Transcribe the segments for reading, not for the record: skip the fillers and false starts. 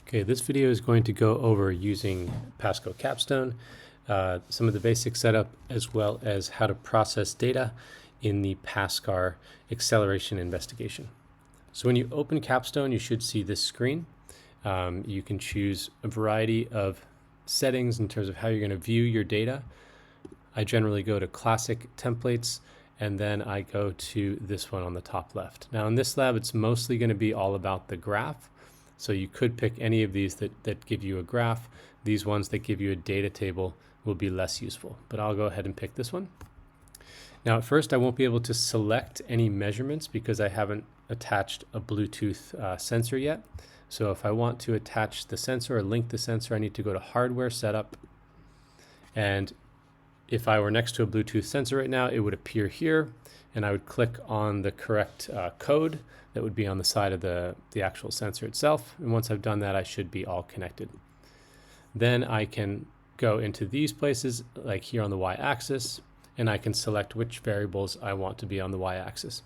Okay, this video is going to go over using Pasco Capstone, some of the basic setup, as well as how to process data in the Pasco acceleration investigation. So when you open Capstone, you should see this screen. You can choose a variety of settings in terms of how you're going to view your data. I generally go to classic templates, and then I go to this one on the top left. Now in this lab, it's mostly going to be all about the graph. So you could pick any of these that give you a graph. These ones that give you a data table will be less useful, but I'll go ahead and pick this one. Now at first I won't be able to select any measurements because I haven't attached a Bluetooth sensor yet. So if I want to attach the sensor or link the sensor, I need to go to hardware setup. And if I were next to a Bluetooth sensor right now, it would appear here, and I would click on the correct code that would be on the side of the actual sensor itself. And once I've done that, I should be all connected. Then I can go into these places, like here on the y-axis, and I can select which variables I want to be on the y-axis.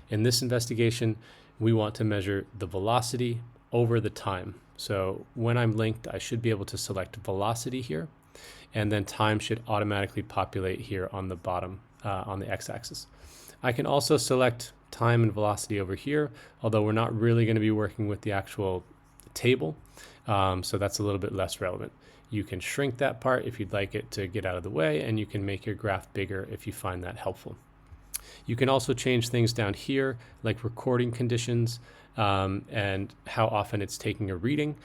In this investigation, we want to measure the velocity over the time. So when I'm linked, I should be able to select velocity here, and then time should automatically populate here on the bottom, on the x-axis. I can also select time and velocity over here, although we're not really going to be working with the actual table, so that's a little bit less relevant. You can shrink that part if you'd like it to get out of the way, and you can make your graph bigger if you find that helpful. You can also change things down here, like recording conditions and how often it's taking a reading.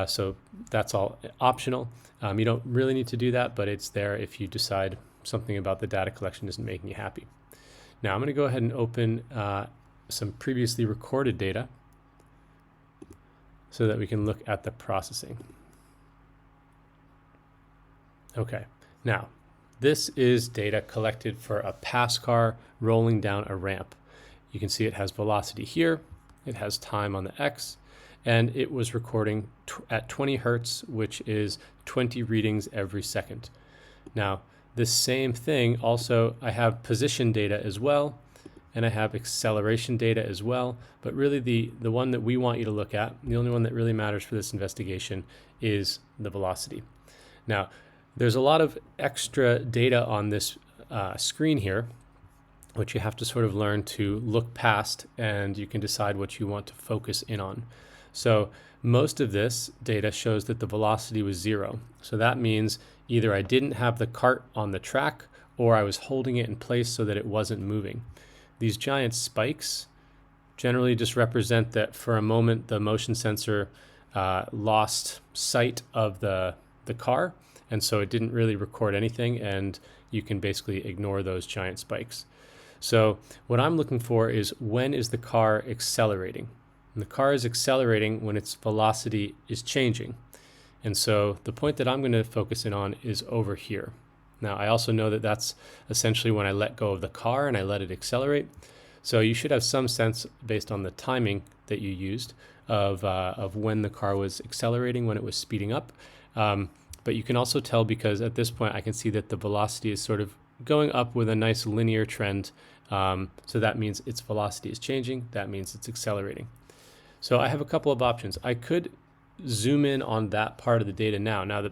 So that's all optional. You don't really need to do that, but it's there if you decide something about the data collection isn't making you happy. Now I'm going to go ahead and open some previously recorded data so that we can look at the processing. Okay, now this is data collected for a pass car rolling down a ramp. You can see it has velocity here, it has time on the X, and it was recording at 20 Hertz, which is 20 readings every second. Now, this same thing also, I have position data as well, and I have acceleration data as well, but really the one that we want you to look at, the only one that really matters for this investigation, is the velocity. Now, there's a lot of extra data on this screen here, which you have to sort of learn to look past, and you can decide what you want to focus in on. So most of this data shows that the velocity was 0. So that means either I didn't have the cart on the track, or I was holding it in place so that it wasn't moving. These giant spikes generally just represent that for a moment the motion sensor lost sight of the car, and so it didn't really record anything, and you can basically ignore those giant spikes. So what I'm looking for is, when is the car accelerating? And the car is accelerating when its velocity is changing. And so the point that I'm going to focus in on is over here. Now, I also know that that's essentially when I let go of the car and I let it accelerate. So you should have some sense, based on the timing that you used, of when the car was accelerating, when it was speeding up. But you can also tell, because at this point I can see that the velocity is sort of going up with a nice linear trend. So that means its velocity is changing. That means it's accelerating. So I have a couple of options. I could zoom in on that part of the data now. Now,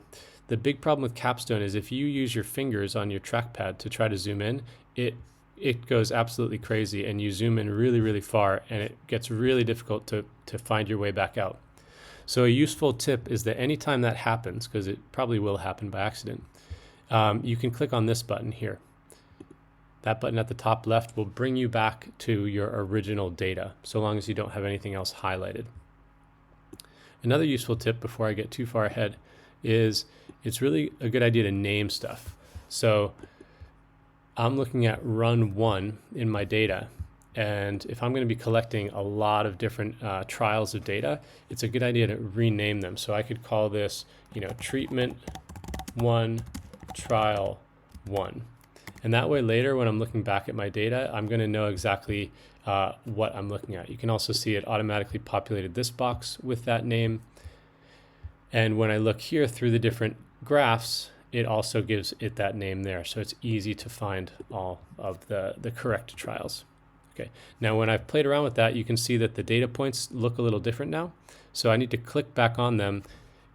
the big problem with Capstone is if you use your fingers on your trackpad to try to zoom in, it goes absolutely crazy, and you zoom in really, really far, and it gets really difficult to find your way back out. So a useful tip is that anytime that happens, because it probably will happen by accident, you can click on this button here. That button at the top left will bring you back to your original data, so long as you don't have anything else highlighted. Another useful tip before I get too far ahead is it's really a good idea to name stuff. So I'm looking at run 1 in my data, and if I'm going to be collecting a lot of different trials of data, it's a good idea to rename them. So I could call this, treatment 1, trial 1. And that way later, when I'm looking back at my data, I'm going to know exactly what I'm looking at. You can also see it automatically populated this box with that name. And when I look here through the different graphs, it also gives it that name there. So it's easy to find all of the correct trials. Okay, now when I've played around with that, you can see that the data points look a little different now. So I need to click back on them.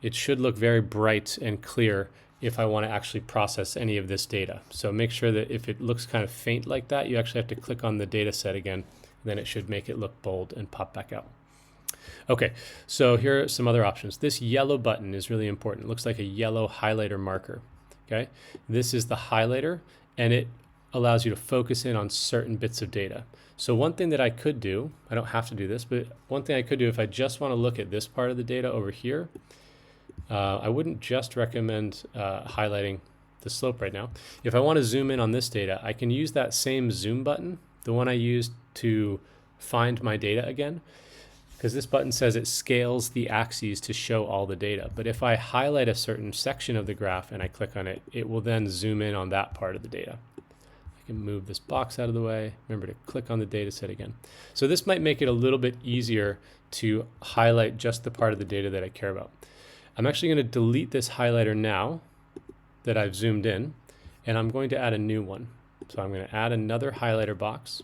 It should look very bright and clear if I want to actually process any of this data. So make sure that if it looks kind of faint like that, you actually have to click on the data set again. Then it should make it look bold and pop back out. Okay, so here are some other options. This yellow button is really important. It looks like a yellow highlighter marker. Okay, this is the highlighter, and it allows you to focus in on certain bits of data. So one thing that I could do, I don't have to do this, but one thing I could do if I just want to look at this part of the data over here, I wouldn't just recommend highlighting the slope right now. If I want to zoom in on this data, I can use that same zoom button, the one I used to find my data again, because this button says it scales the axes to show all the data. But if I highlight a certain section of the graph and I click on it, it will then zoom in on that part of the data. I can move this box out of the way. Remember to click on the data set again. So this might make it a little bit easier to highlight just the part of the data that I care about. I'm actually going to delete this highlighter now that I've zoomed in, and I'm going to add a new one. So I'm going to add another highlighter box.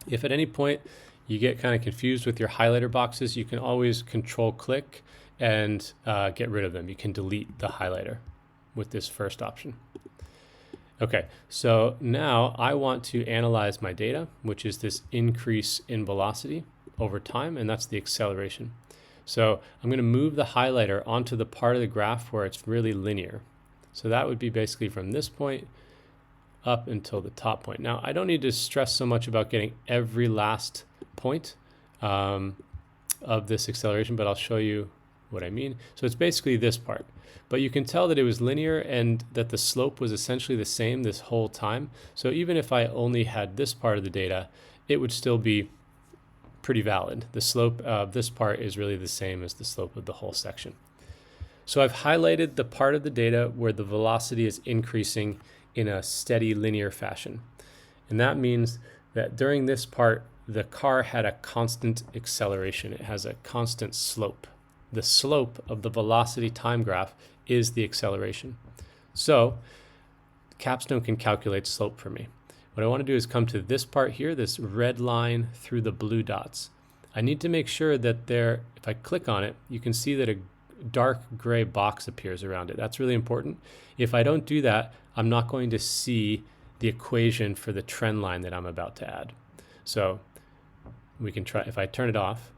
If at any point you get kind of confused with your highlighter boxes, you can always control-click and get rid of them. You can delete the highlighter with this first option. Okay, so now I want to analyze my data, which is this increase in velocity over time, and that's the acceleration. So I'm going to move the highlighter onto the part of the graph where it's really linear. So that would be basically from this point up until the top point. Now, I don't need to stress so much about getting every last point of this acceleration, but I'll show you what I mean. So it's basically this part. But you can tell that it was linear and that the slope was essentially the same this whole time. So even if I only had this part of the data, it would still be pretty valid. The slope of this part is really the same as the slope of the whole section. So I've highlighted the part of the data where the velocity is increasing in a steady linear fashion. And that means that during this part, the car had a constant acceleration. It has a constant slope. The slope of the velocity time graph is the acceleration. So Capstone can calculate slope for me. What I want to do is come to this part here, this red line through the blue dots. I need to make sure that if I click on it, you can see that a dark gray box appears around it. That's really important. If I don't do that, I'm not going to see the equation for the trend line that I'm about to add. So we can try, if I turn it off,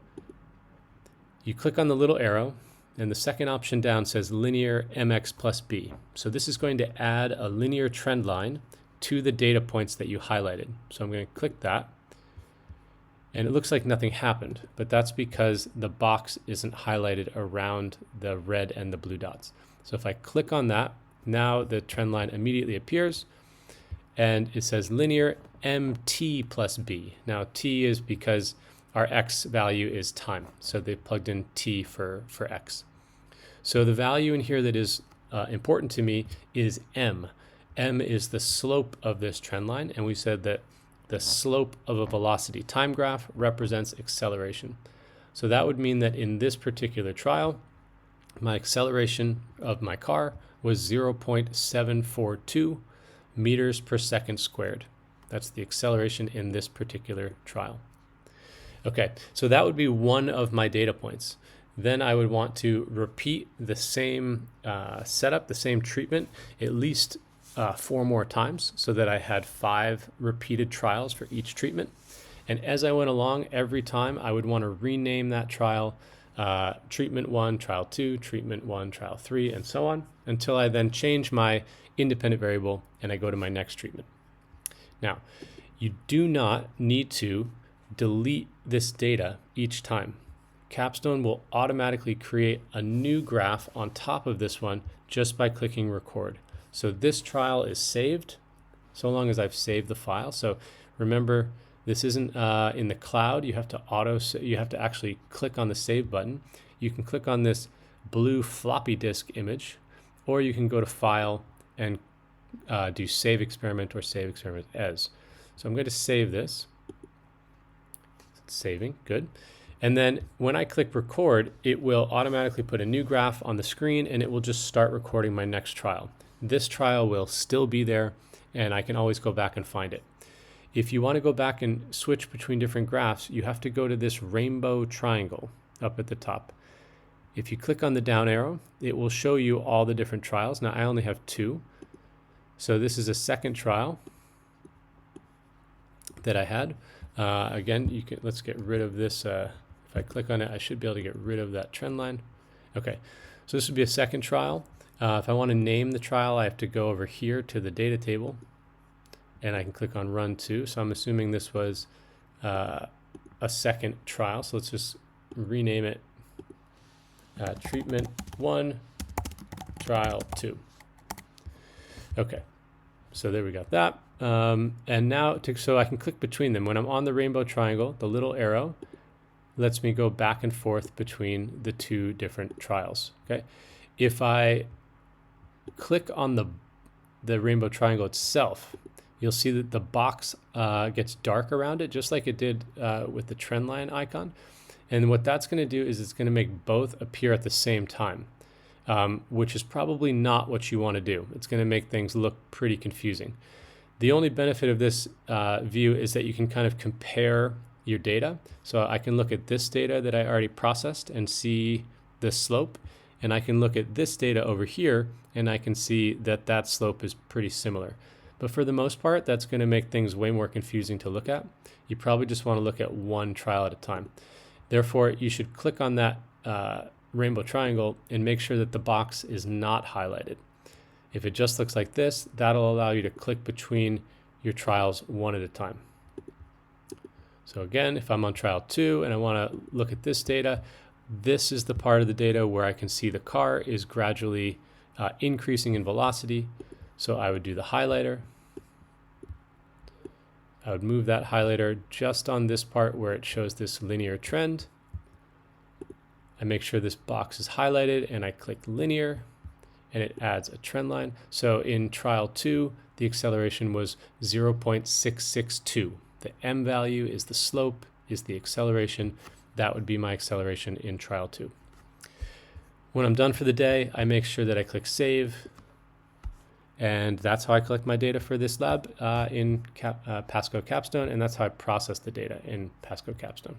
you click on the little arrow, and the second option down says linear mx plus b. So this is going to add a linear trend line to the data points that you highlighted. So I'm going to click that, and it looks like nothing happened, but that's because the box isn't highlighted around the red and the blue dots. So if I click on that, now the trend line immediately appears, and it says linear mt plus b. Now t is because our x value is time, so they plugged in t for x. So the value in here that is important to me is m. M is the slope of this trend line, and we said that the slope of a velocity time graph represents acceleration. So that would mean that in this particular trial, my acceleration of my car was 0.742 meters per second squared. That's the acceleration in this particular trial. Okay, so that would be one of my data points. Then I would want to repeat the same setup, the same treatment, at least 4 more times, so that I had 5 repeated trials for each treatment. And as I went along, every time I would want to rename that trial treatment 1, trial 2, treatment 1, trial 3, and so on, until I then change my independent variable and I go to my next treatment. Now, you do not need to delete this data each time. Capstone will automatically create a new graph on top of this one just by clicking record. So this trial is saved so long as I've saved the file. So remember, this isn't in the cloud. You have to actually click on the save button. You can click on this blue floppy disk image, or you can go to file and do save experiment or save experiment as. So I'm going to save this. It's saving, good. And then when I click record, it will automatically put a new graph on the screen, and it will just start recording my next trial. This trial will still be there, and I can always go back and find it. If you want to go back and switch between different graphs, you have to go to this rainbow triangle up at the top. If you click on the down arrow, it will show you all the different trials. Now I only have 2. So this is a second trial that I had. Again, let's get rid of this. If I click on it, I should be able to get rid of that trend line. Okay, so this would be a second trial. If I want to name the trial, I have to go over here to the data table, and I can click on run 2. So I'm assuming this was a second trial. So let's just rename it treatment 1, trial 2. Okay, so there we got that. And now, so I can click between them. When I'm on the rainbow triangle, the little arrow lets me go back and forth between the 2 different trials. Okay, if I click on the rainbow triangle itself, you'll see that the box gets dark around it, just like it did with the trend line icon. And what that's going to do is it's going to make both appear at the same time, which is probably not what you want to do. It's going to make things look pretty confusing. The only benefit of this view is that you can kind of compare your data. So I can look at this data that I already processed and see the slope, and I can look at this data over here and I can see that that slope is pretty similar. But for the most part, that's going to make things way more confusing to look at. You probably just want to look at one trial at a time. Therefore, you should click on that rainbow triangle and make sure that the box is not highlighted. If it just looks like this, that'll allow you to click between your trials one at a time. So again, if I'm on trial 2 and I want to look at this data, this is the part of the data where I can see the car is gradually increasing in velocity. So I would do the highlighter. I would move that highlighter just on this part where it shows this linear trend. I make sure this box is highlighted and I click linear and it adds a trend line. So in trial 2, the acceleration was 0.662. The M value is the slope, is the acceleration. That would be my acceleration in trial 2. When I'm done for the day, I make sure that I click save. And that's how I collect my data for this lab in Pasco Capstone, and that's how I process the data in Pasco Capstone.